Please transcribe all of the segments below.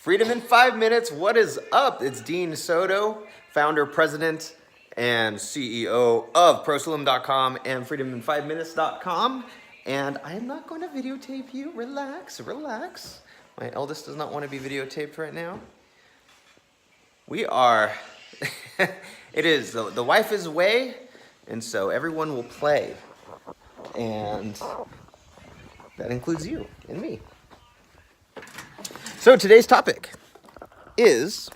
Freedom in 5 minutes. What is up? It's Dean Soto, founder, president, and CEO of ProSlim.com and FreedomIn5Minutes.com. And I am not going to videotape you. Relax, relax. My eldest does not want to be videotaped right now. We are, it is, the wife is away, and so everyone will play. And that includes you and me. So today's topic is,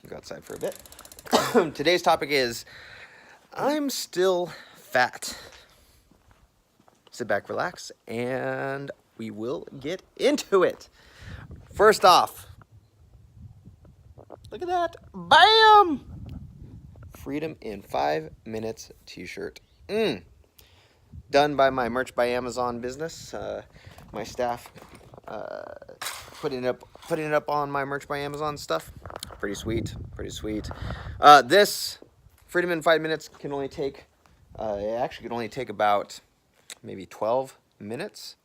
go outside for a bit. Today's topic is, I'm still fat. Sit back, relax, and we will get into it. First off, look at that, bam! Freedom in 5 minutes t-shirt. Done by my Merch by Amazon business. My staff putting it up on my Merch by Amazon stuff. Pretty sweet, pretty sweet. This Freedom in 5 minutes can only take, it actually can only take about maybe 12 minutes.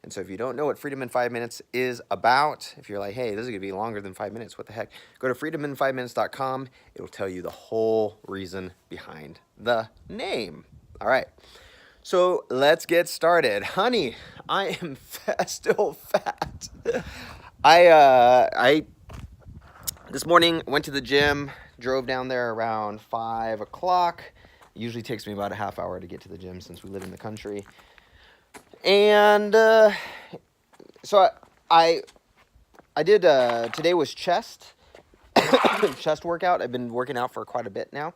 And so if you don't know what Freedom in 5 minutes is about, if you're like, hey, this is gonna be longer than 5 minutes, what the heck? Go to freedomin5minutes.com. It'll tell you the whole reason behind the name. All right. So let's get started. Honey, I am still fat. I this morning went to the gym, drove down there around 5 o'clock. It usually takes me about a half hour to get to the gym since we live in the country. And so I did, today was chest, chest workout. I've been working out for quite a bit now.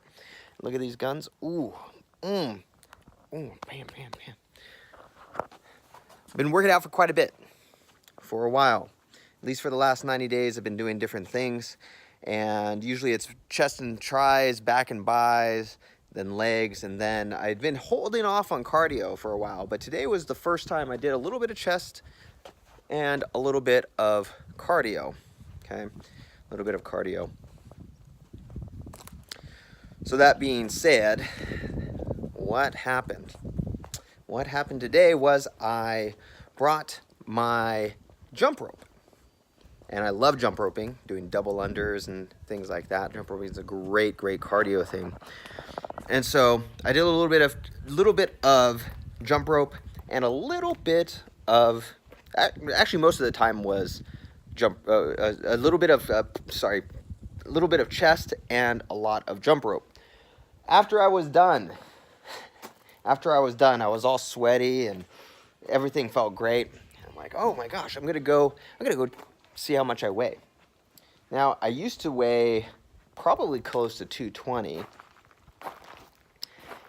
Look at these guns. Ooh, bam, bam, bam. Been working out for quite a bit, for a while. At least for the last 90 days, I've been doing different things. And usually it's chest and tries, back and bis, then legs, and then I'd been holding off on cardio for a while. But today was the first time I did a little bit of chest and a little bit of cardio. Okay, a little bit of cardio. So that being said, what happened? What happened today was I brought my jump rope. And I love jump roping, doing double unders and things like that. Jump roping is a great, great cardio thing. And so I did a little bit of jump rope and a little bit of, actually most of the time was a little bit of chest and a lot of jump rope. After I was done, I was all sweaty and everything felt great. I'm like, oh my gosh, I'm gonna go see how much I weigh. Now, I used to weigh probably close to 220.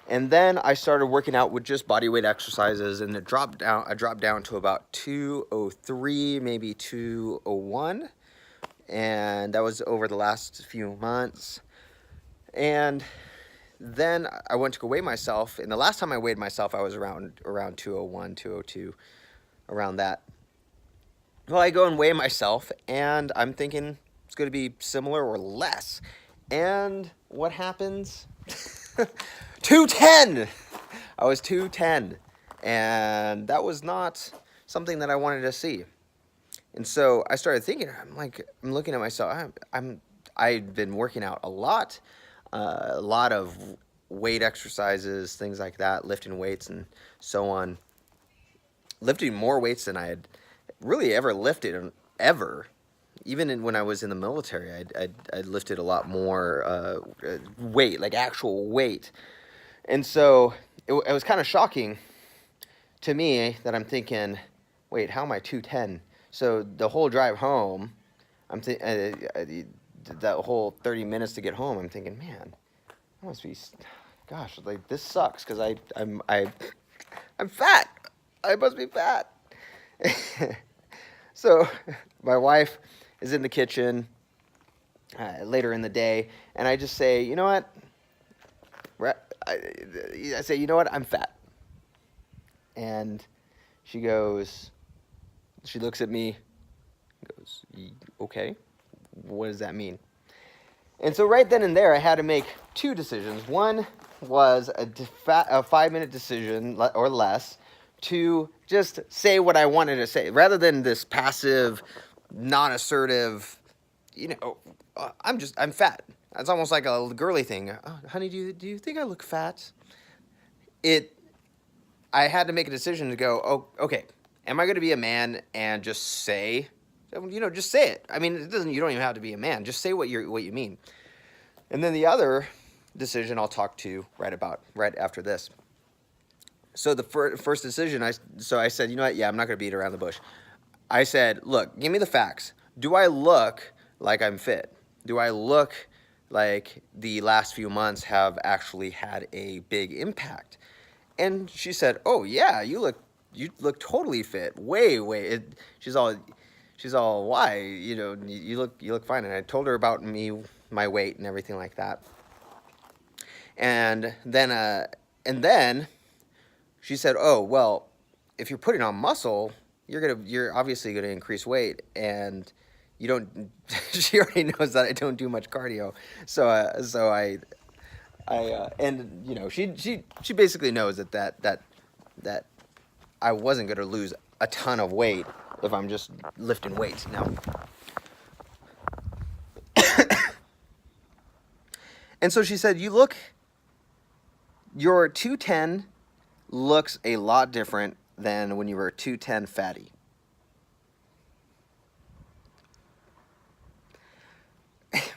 And then I started working out with just body weight exercises, and I dropped down to about 203, maybe 201. And that was over the last few months. And then I went to go weigh myself, and the last time I weighed myself, I was around 201, 202, around that. Well, I go and weigh myself, and I'm thinking it's going to be similar or less. And what happens? 210! I was 210. And that was not something that I wanted to see. And so I started thinking, I'm looking at myself. I've been working out a lot of weight exercises, things like that, lifting weights and so on. Lifting more weights than I had really ever lifted, ever. Even when I was in the military, I lifted a lot more weight, like actual weight. And so it was kind of shocking to me that I'm thinking, wait, how am I 210? So the whole drive home, that whole 30 minutes to get home, I'm thinking, man, I must be, gosh, like this sucks because I'm fat. I must be fat. So my wife is in the kitchen later in the day, and I just say, you know what? I say, you know what? I'm fat. And she looks at me, goes, okay, what does that mean? And so right then and there, I had to make two decisions. One was a 5-minute decision or less to just say what I wanted to say, rather than this passive non-assertive, I'm fat. It's almost like a girly thing. Oh, honey, do you think I look fat? I had to make a decision to go, oh, okay, am I going to be a man and just say, just say it. I mean, you don't even have to be a man. Just say what you mean. And then the other decision I'll talk to right after this. So the first decision, I said, you know what? Yeah, I'm not going to beat around the bush. I said, look, give me the facts. Do I look like I'm fit? Do I look like the last few months have actually had a big impact? And she said, oh yeah, you look totally fit. Way. She's all, why? You look fine. And I told her about my weight and everything like that. And then she said, oh, well, if you're putting on muscle, you're obviously gonna increase weight, and you don't. She already knows that I don't do much cardio, so she basically knows that I wasn't gonna lose a ton of weight if I'm just lifting weights now. And so she said, your 210 looks a lot different than when you were 210 fatty.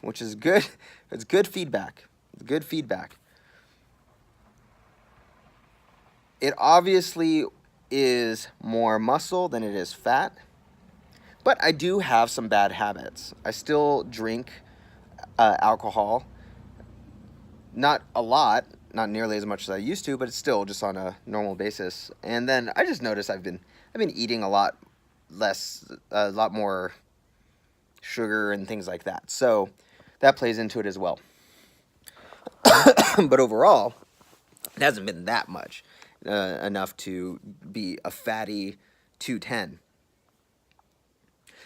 Which is good. It's good feedback. Good feedback. It obviously is more muscle than it is fat, but I do have some bad habits. I still drink alcohol. Not a lot, not nearly as much as I used to, but it's still just on a normal basis. And then I just noticed I've been eating a lot more sugar and things like that. So that plays into it as well. But overall, it hasn't been that much enough to be a fatty 210.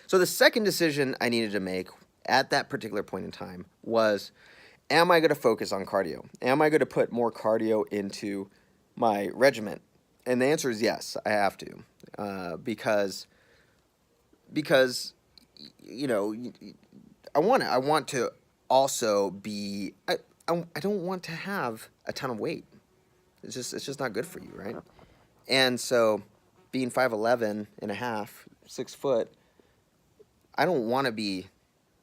So the second decision I needed to make at that particular point in time was, am I going to focus on cardio? Am I going to put more cardio into my regimen? And the answer is yes, I have to, because I want to also be. I don't want to have a ton of weight. It's just not good for you, right? And so, being 5'11 and a half, 6 foot, I don't want to be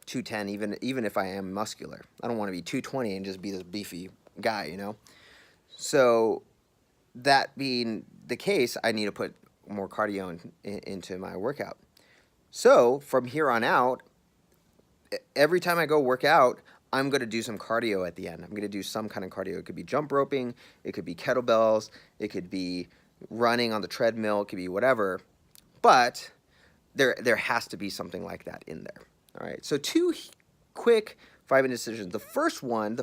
210, even if I am muscular. I don't want to be 220 and just be this beefy guy, So, that being the case, I need to put more cardio into my workout. So, from here on out, every time I go work out, I'm going to do some cardio at the end. I'm going to do some kind of cardio. It could be jump roping. It could be kettlebells. It could be running on the treadmill. It could be whatever. But there has to be something like that in there. All right. So 2 quick 5-minute decisions. The first one,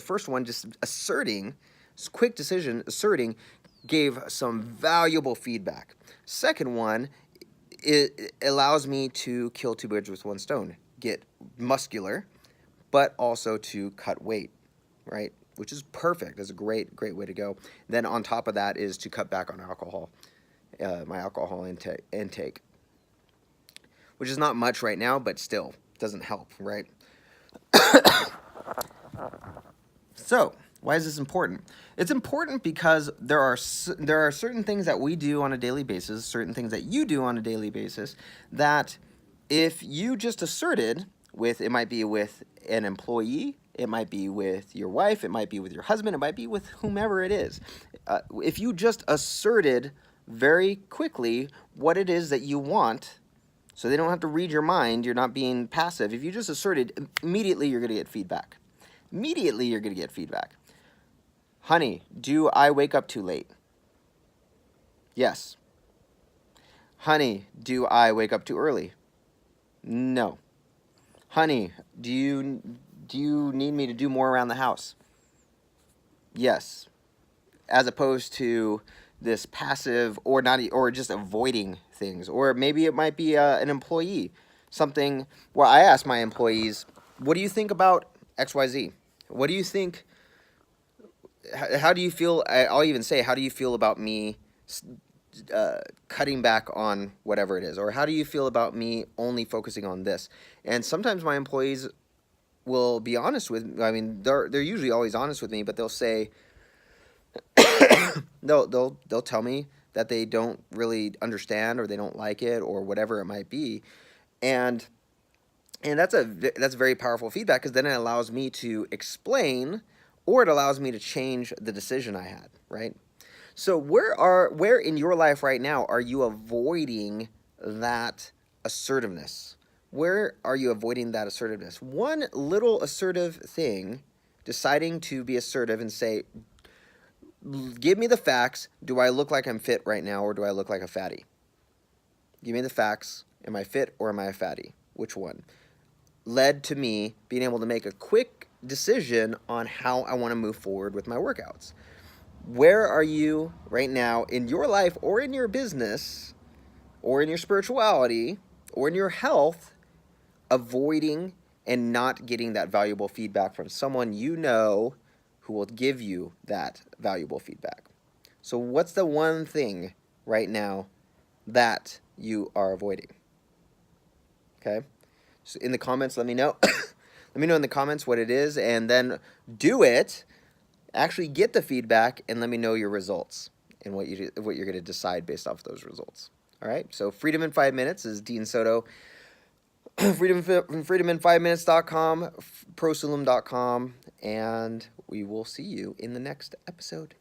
just asserting, quick decision, asserting, gave some valuable feedback. Second one, it allows me to kill 2 birds with 1 stone. Get muscular, but also to cut weight, right? Which is perfect. That's a great way to go. Then on top of that is to cut back on alcohol, my alcohol intake, which is not much right now, but still doesn't help, right? So, why is this important? It's important because there are certain things that we do on a daily basis, certain things that you do on a daily basis, that if you just asserted it might be with an employee, it might be with your wife, it might be with your husband, it might be with whomever it is. If you just asserted very quickly what it is that you want, so they don't have to read your mind, you're not being passive. If you just asserted, immediately you're going to get feedback. Immediately you're going to get feedback. Honey, do I wake up too late? Yes. Honey, do I wake up too early? No. Honey, do you need me to do more around the house? Yes. As opposed to this passive or just avoiding things. Or maybe it might be an employee. Something where I ask my employees, what do you think about XYZ? What do you think? How do you feel? I'll even say, how do you feel about me cutting back on whatever it is? Or how do you feel about me only focusing on this? And sometimes my employees will be honest with me. I mean, they're usually always honest with me, but they'll say, they'll tell me that they don't really understand or they don't like it or whatever it might be. And that's very powerful feedback, because then it allows me to explain, or it allows me to change the decision I had, right? So where in your life right now are you avoiding that assertiveness? Where are you avoiding that assertiveness? One little assertive thing, deciding to be assertive and say, give me the facts. Do I look like I'm fit right now, or do I look like a fatty? Give me the facts. Am I fit or am I a fatty? Which one? Led to me being able to make a quick decision on how I want to move forward with my workouts. Where are you right now in your life, or in your business, or in your spirituality, or in your health, avoiding and not getting that valuable feedback from someone you know who will give you that valuable feedback? So what's the one thing right now that you are avoiding? Okay? So in the comments, let me know. Let me know in the comments what it is, and then do it. Actually get the feedback and let me know your results and what you're going to decide based off of those results. All right? So Freedom in 5 Minutes is Dean Soto. freedomin5minutes.com, prosulum.com, and we will see you in the next episode.